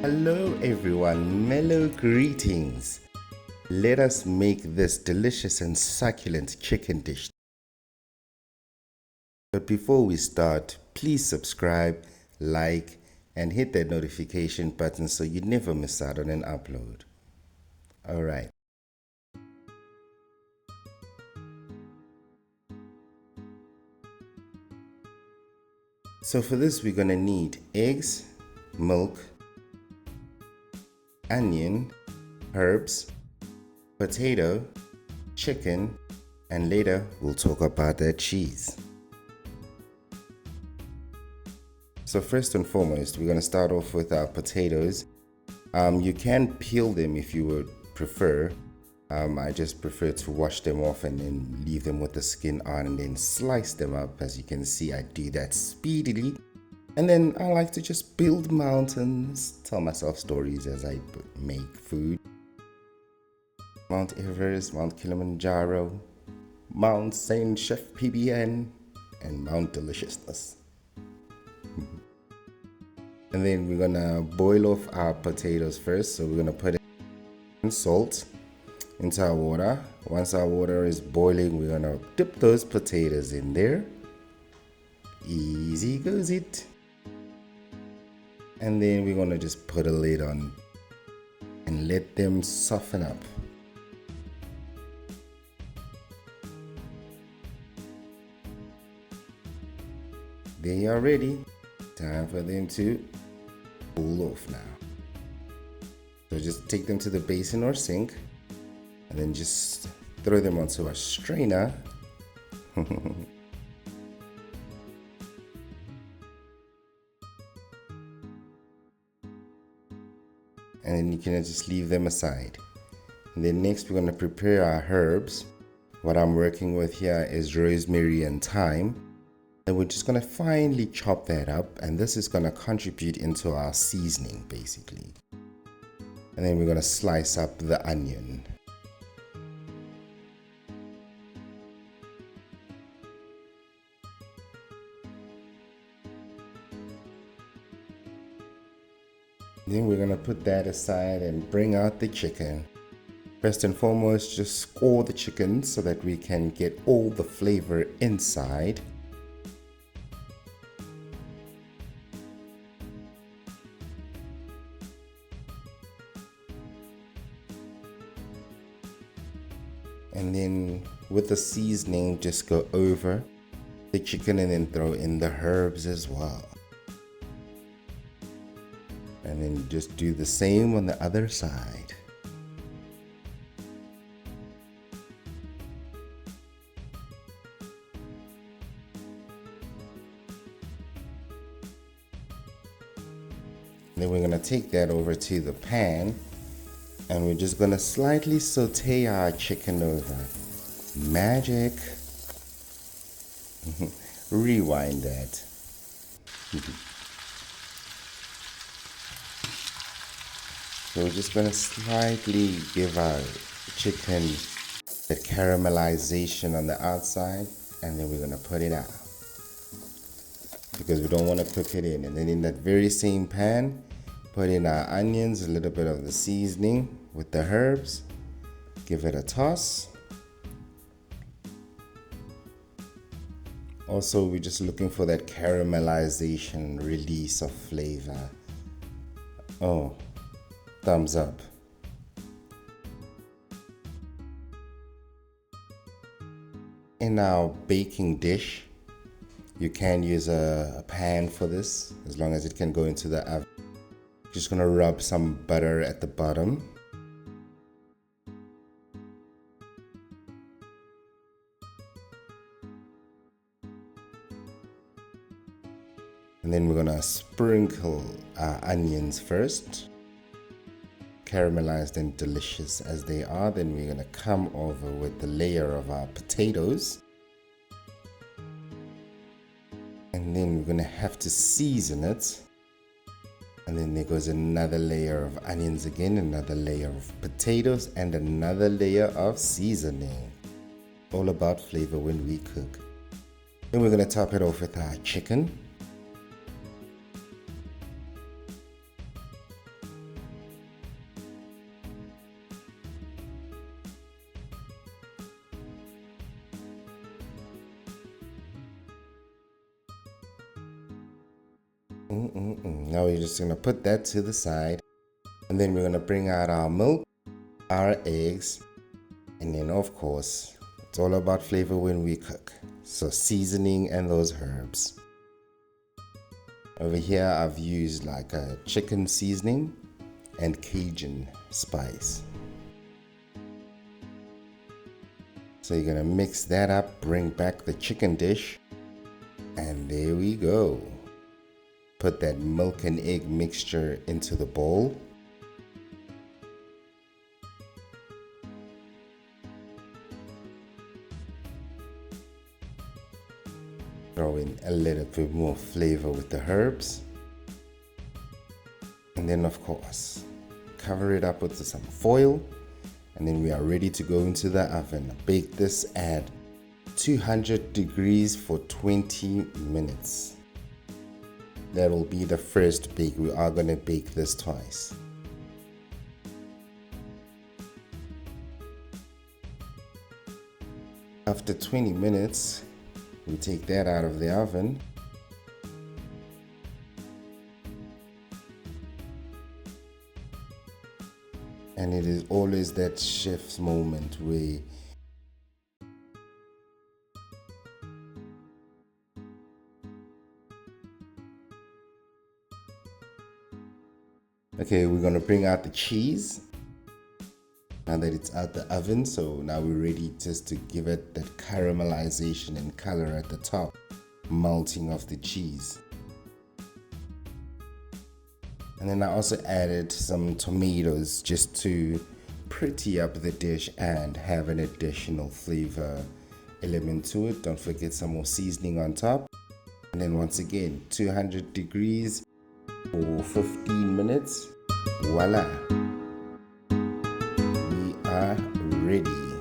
Hello everyone, mellow greetings. Let us make this delicious and succulent chicken dish. But before we start, please subscribe, like, and hit that notification button so you never miss out on an upload. Alright. So for this we're gonna need eggs, milk, onion, herbs, potato, chicken, and later we'll talk about that cheese. So first and foremost, we're going to start off with our potatoes. You can peel them if you would prefer. I just prefer to wash them off and then leave them with the skin on and then slice them up. As you can see, I do that speedily. And then I like to just build mountains, tell myself stories as I make food. Mount Everest, Mount Kilimanjaro, Mount Saint Chef PBN, and Mount Deliciousness. And then we're gonna boil off our potatoes first. So we're gonna put in salt into our water. Once our water is boiling, we're gonna dip those potatoes in there. Easy goes it. And then we're gonna just put a lid on and let them soften up. They are ready. Time for them to cool off now. So just take them to the basin or sink and then just throw them onto a strainer. And then you can just leave them aside. And then next we're going to prepare our herbs. What I'm working with here is rosemary and thyme. And we're just going to finely chop that up, and this is going to contribute into our seasoning basically. And then we're going to slice up the onion. Then we're going to put that aside and bring out the chicken. First and foremost, just score the chicken so that we can get all the flavor inside. And then with the seasoning, just go over the chicken and then throw in the herbs as well. And then just do the same on the other side. Then we're going to take that over to the pan. And we're just gonna slightly saute our chicken over. Magic. Rewind that. So we're just gonna slightly give our chicken that caramelization on the outside, and then we're gonna put it out because we don't want to cook it in. And then in that very same pan, put in our onions, a little bit of the seasoning with the herbs. Give it a toss. Also, we're just looking for that caramelization, release of flavor. Oh, thumbs up. In our baking dish, you can use a pan for this, as long as it can go into the oven. Just gonna rub some butter at the bottom. And then we're gonna sprinkle our onions first. Caramelized and delicious as they are, then we're gonna come over with the layer of our potatoes. And then we're gonna have to season it. And then there goes another layer of onions again, another layer of potatoes, and another layer of seasoning. All about flavor when we cook. Then we're gonna top it off with our chicken. Now we're just gonna put that to the side, and then we're gonna bring out our milk, our eggs, and then of course it's all about flavor when we cook, so seasoning and those herbs. Over here I've used like a chicken seasoning and Cajun spice. So you're gonna mix that up, bring back the chicken dish, and there we go. Put that milk and egg mixture into the bowl. Throw in a little bit more flavor with the herbs. And then of course, cover it up with some foil. And then we are ready to go into the oven. Bake this at 200 degrees for 20 minutes. That will be the first bake. We are going to bake this twice. After 20 minutes, we take that out of the oven. And it is always that chef's moment where okay, we're gonna bring out the cheese now that it's out the oven. So now we're ready just to give it that caramelization and color at the top, melting of the cheese. And then I also added some tomatoes just to pretty up the dish and have an additional flavor element to it. Don't forget some more seasoning on top. And then once again, 200 degrees for 15 minutes. Voila, we are ready.